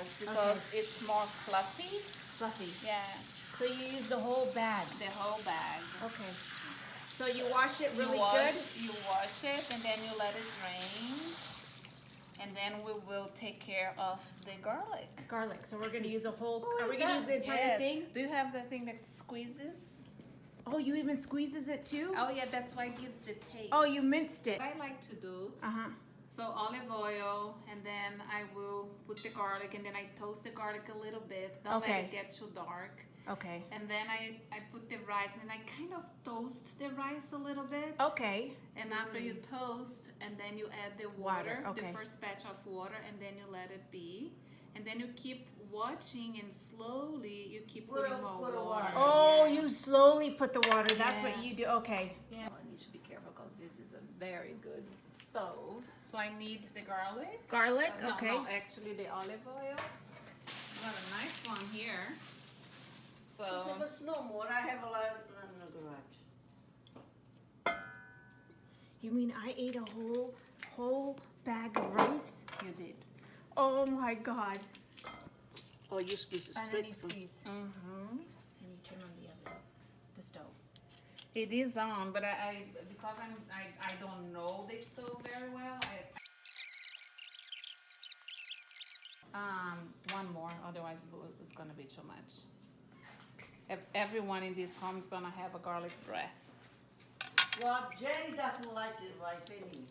rice because it's more fluffy. Fluffy. Yeah, So you use the whole bag. the whole bag. Okay. So you wash it really good. good? You wash it and then you let it drain. And then we will take care of the garlic. Garlic. So we're going to use a whole, are we going to use the entire thing? Do you have the thing that squeezes? Oh, you even squeezes it too? Oh yeah, that's why it gives the taste. Oh, you minced it. What I like to do, Uh-huh. so olive oil, and then I will put the garlic, and then I toast the garlic a little bit. Don't let it get too dark. Okay. And then I put the rice, and I kind of toast the rice a little bit. Okay. And after you toast, and then you add the water, Okay. the first batch of water, and then you let it be. And then you keep watching, and slowly you keep putting more water. Oh, you slowly put the water. That's what you do. Okay. Yeah, I need to be careful because this is a very good stove. So I need the garlic. Garlic, No, okay. no, actually the olive oil. Got a nice one here. So There's no more. I have a lot in the garage. You mean I ate a whole bag of rice? you did. Oh my God. Oh, you squeeze And then you squeeze. Mm-hmm. And you turn on the oven, the stove. It is on, but I because I don't know the stove very well. One more, otherwise it's gonna be too much. Everyone in this home is gonna have a garlic breath. Well, Jerry doesn't like the rice anyway.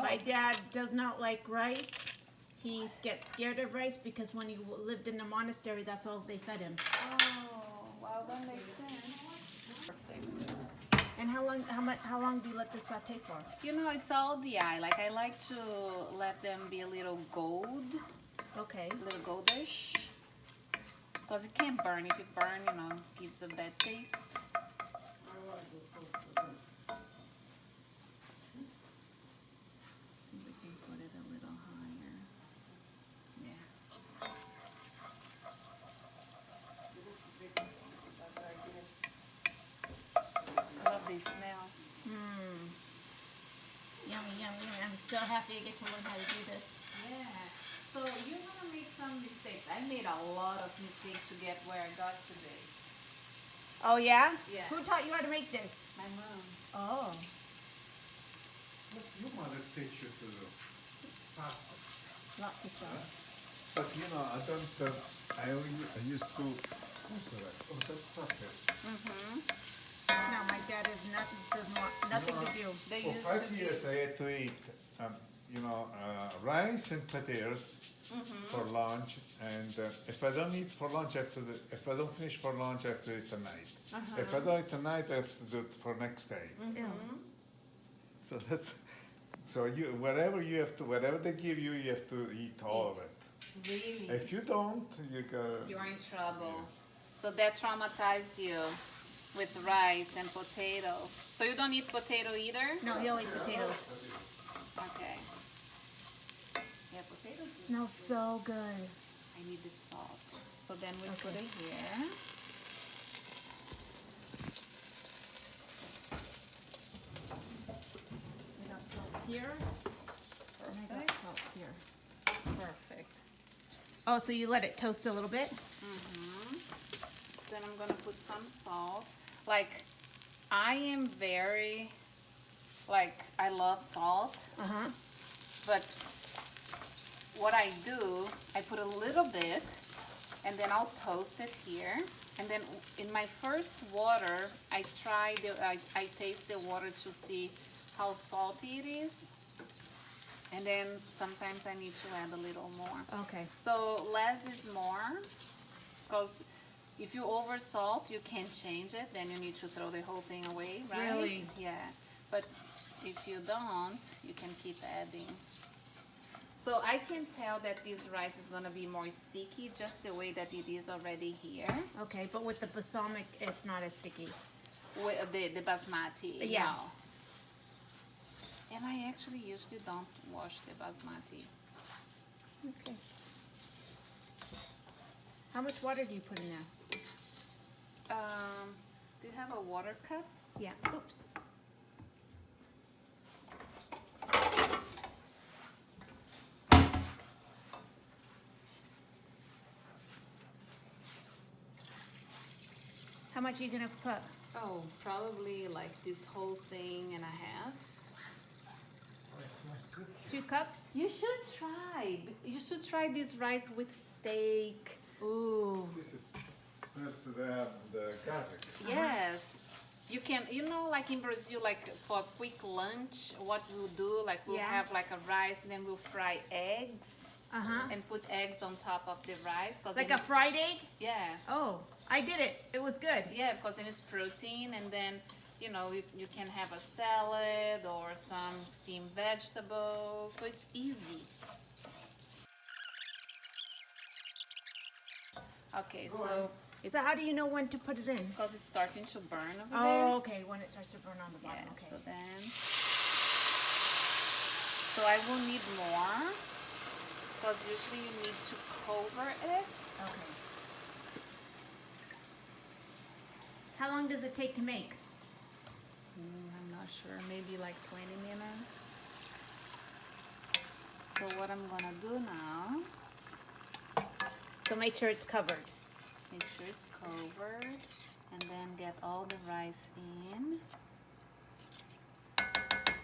My dad does not like rice. He gets scared of rice because when he lived in the monastery, that's all they fed him. Oh, wow, that makes sense. Perfect. And how long do you let this saute for? You know, it's all the eye. Like I like to let them be a little gold, Okay. a little goldish, because it can burn. If it burn, you know, gives a bad taste. We can put it a little higher. Yeah. I love the smell. Yummy, yummy, yummy. I'm so happy I get to learn how to do this. Yeah. So you're gonna make some mistakes. I made a lot of mistakes to get where I got today. Oh yeah? Yeah. Who taught you how to make this? My mom. Oh. What your mother teach you to do? Pasta. Lots of stuff. But you know, I don't. I used to. What's that? Oh, that's not it. No, my dad is nothing to do. They For used 5 to years, I had to eat, rice and potatoes for lunch. And if I don't eat for lunch, if I don't finish for lunch, I have to eat tonight. If I don't eat tonight, I have to do it for next day. So that's. So whatever they give you, you have to eat all of it. Really? If you don't, You're in trouble. So that traumatized you with rice and potato. So you don't eat potato either? No, he'll eat potatoes. Okay. Yeah, potatoes. Smells so good. I need the salt. So then we put it here. We got salt here. And I got salt here. Perfect. Oh, so you let it toast a little bit? Then I'm gonna put some salt. Like, I am very, I love salt, Uh-huh. but what I do, I put a little bit, and then I'll toast it here. And then in my first water, I taste the water to see how salty it is. And then sometimes I need to add a little more. Okay. So less is more, because if you over salt, you can't change it. Then you need to throw the whole thing away, right? Really? Yeah. But if you don't, you can keep adding. So I can tell that this rice is gonna be more sticky, just the way that it is already here. Okay, but with the balsamic, it's not as sticky. With the basmati. Yeah. No. And I actually usually don't wash the basmati. Okay. How much water do you put in there? Do you have a water cup? Yeah. Oops. How much are you gonna put? Oh, probably like this whole thing and a half. Oh, it smells good. 2 cups? You should try. You should try this rice with steak. Ooh. This is smells the garlic. Yes. You can, like in Brazil, like for a quick lunch, what we'll do, like we'll Yeah. have like a rice and then we'll fry eggs Uh-huh. and put eggs on top of the rice. Like a fried egg? Yeah. Oh, I did it. It was good. Yeah, because then it's protein, and then you can have a salad or some steamed vegetables, so it's easy. Okay, so it's So how do you know when to put it in? because it's starting to burn over Oh, there. okay, when it starts to burn on the Yeah. bottom. Okay. So then, so I will need more because usually you need to cover it. Okay. How long does it take to make? I'm not sure, maybe like 20 minutes. So what I'm gonna do now, So make sure it's covered. make sure it's covered and then get all the rice in.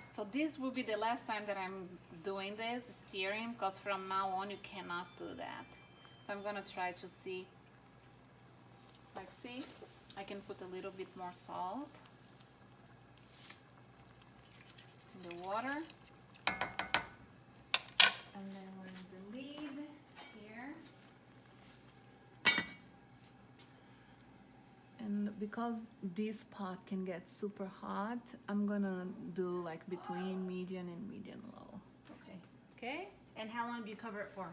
So this will be the last time that I'm doing this, stirring, because from now on you cannot do that. So I'm gonna try to see, like see, I can put a little bit more salt in the water. And then where's the lid? Here. And because this pot can get super hot, I'm gonna do like between medium and medium low. Okay. Okay? And how long do you cover it for?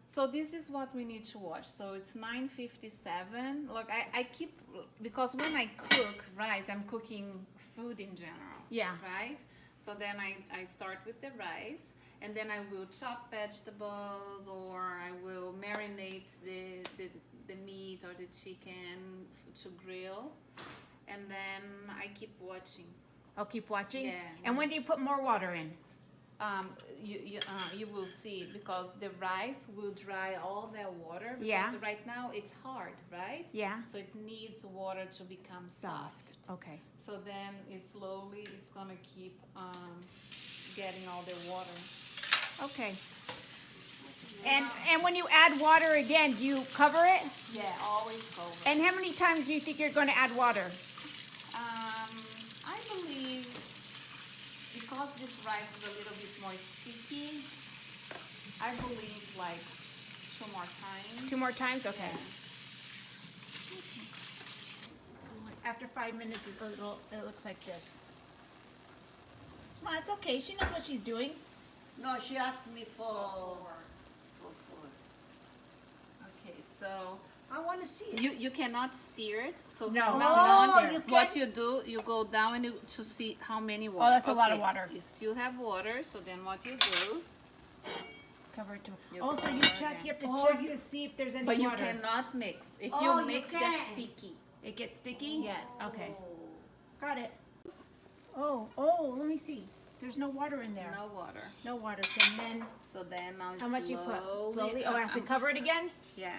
So this is what we need to watch. So it's 9:57. Look, I keep, because when I cook rice, I'm cooking food in general. Yeah. Right? So then I start with the rice, and then I will chop vegetables, or I will marinate the meat or the chicken to grill, and then I keep watching. I'll keep watching? Yeah. And when do you put more water in? You will see it because the rice will dry all that water. Because Yeah. right now it's hard, right? Yeah. So it needs water to become soft. Okay. So then it's gonna keep getting all the water. Okay. And when you add water again, do you cover it? Yeah, always cover. And how many times do you think you're going to add water? I believe because this rice is a little bit more sticky, I believe like 2 more times. 2 more times? Okay. Yeah. After 5 minutes, it looks like this. Well, it's okay. She knows what she's doing. No, she asked me for four. Okay, so I want to see it. you cannot steer it. So No. from Oh, now on, you what can't- you do, you go down and to see how many water. Oh, that's a lot of water. You still have water, so then what you do? Cover it too. You Also, you cover check. it. You have to Oh, check you- to see if there's any But you water. cannot mix. If Oh, you you mix, can. that's sticky. It gets sticky? Yes. Okay. Got it. Oh, let me see. There's no water in there. No water. No water. So then, So then now how much you put? Slowly? Oh, I have to cover it again? Yeah.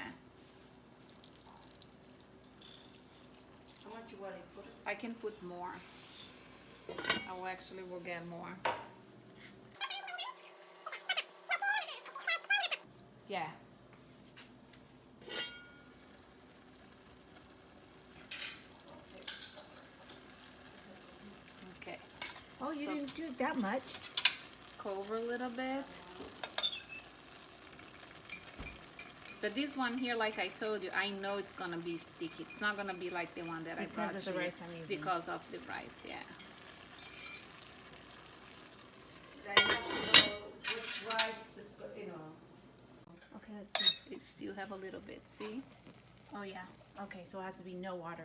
How much you want to put it? I can put more. I will actually will get more. Yeah. Okay. Oh, you So- didn't do that much. Cover a little bit. But this one here, like I told you, I know it's gonna be sticky. It's not gonna be like the one that I brought Because of the you. rice I'm using. Because of the rice, yeah. I have to know which rice, Okay, let's see. It still have a little bit, see? Oh, yeah. Okay, so it has to be no water.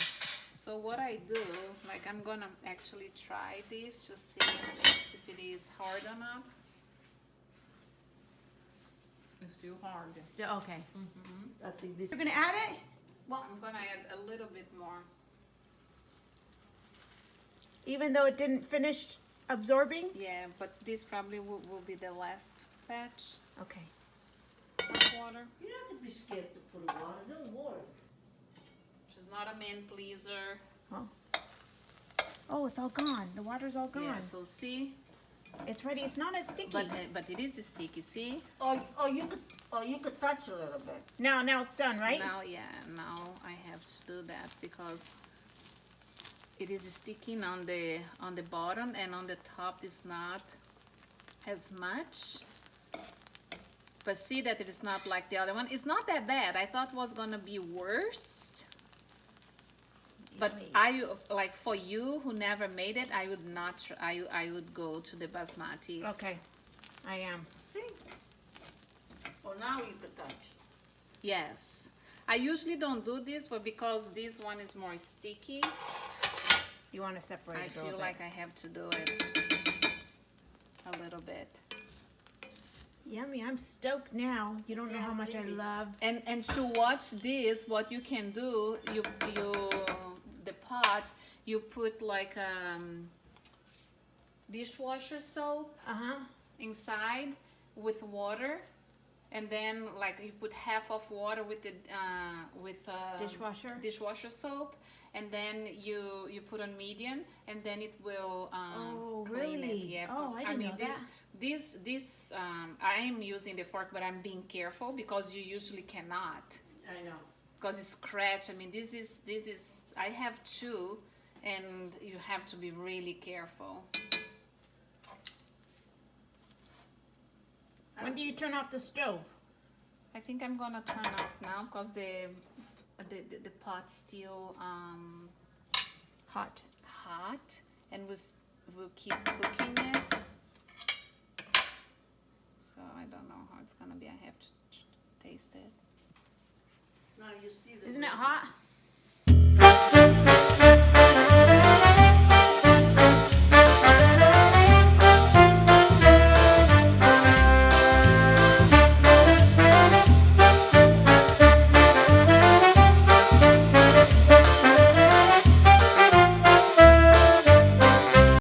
So what I do, like I'm gonna actually try this to see if it is hard or not. It's still hard. Still, okay. I think this. You're going to add it? I'm gonna add a little bit more. Even though it didn't finish absorbing? Yeah, but this probably will be the last batch Okay. of water. You don't have to be scared to put water. Don't worry. She's not a man pleaser. Oh. Oh, it's all gone. The water's all gone. Yeah, so see, It's ready. It's not as sticky. but it is sticky. See? Or you could touch a little bit. Now it's done, right? Now I have to do that because it is sticking on the bottom, and on the top is not as much. But see that it is not like the other one. It's not that bad. I thought it was gonna be worse. But like for you who never made it, I would not. I would go to the basmati. Okay, I am. See? Well, now you could touch. Yes, I usually don't do this, but because this one is more sticky, You want to separate I it a little feel bit. like I have to do it a little bit. Yummy. I'm stoked now. You don't know how much I love. And to watch this, what you can do, you the pot, you put like dishwasher soap inside with water, and then like you put half of water with the dishwasher soap, and then you put on medium, and then it will clean it. Really? Yeah, Oh, I didn't know that. This I am using the fork, but I'm being careful because you usually cannot. I know. Because it's scratch. I mean, this is. I have two, and you have to be really careful. When do you turn off the stove? I think I'm gonna turn off now because the pot's still Hot. hot, and we'll keep cooking it. So I don't know how it's gonna be. I have to taste it. Now you see the. Isn't it hot?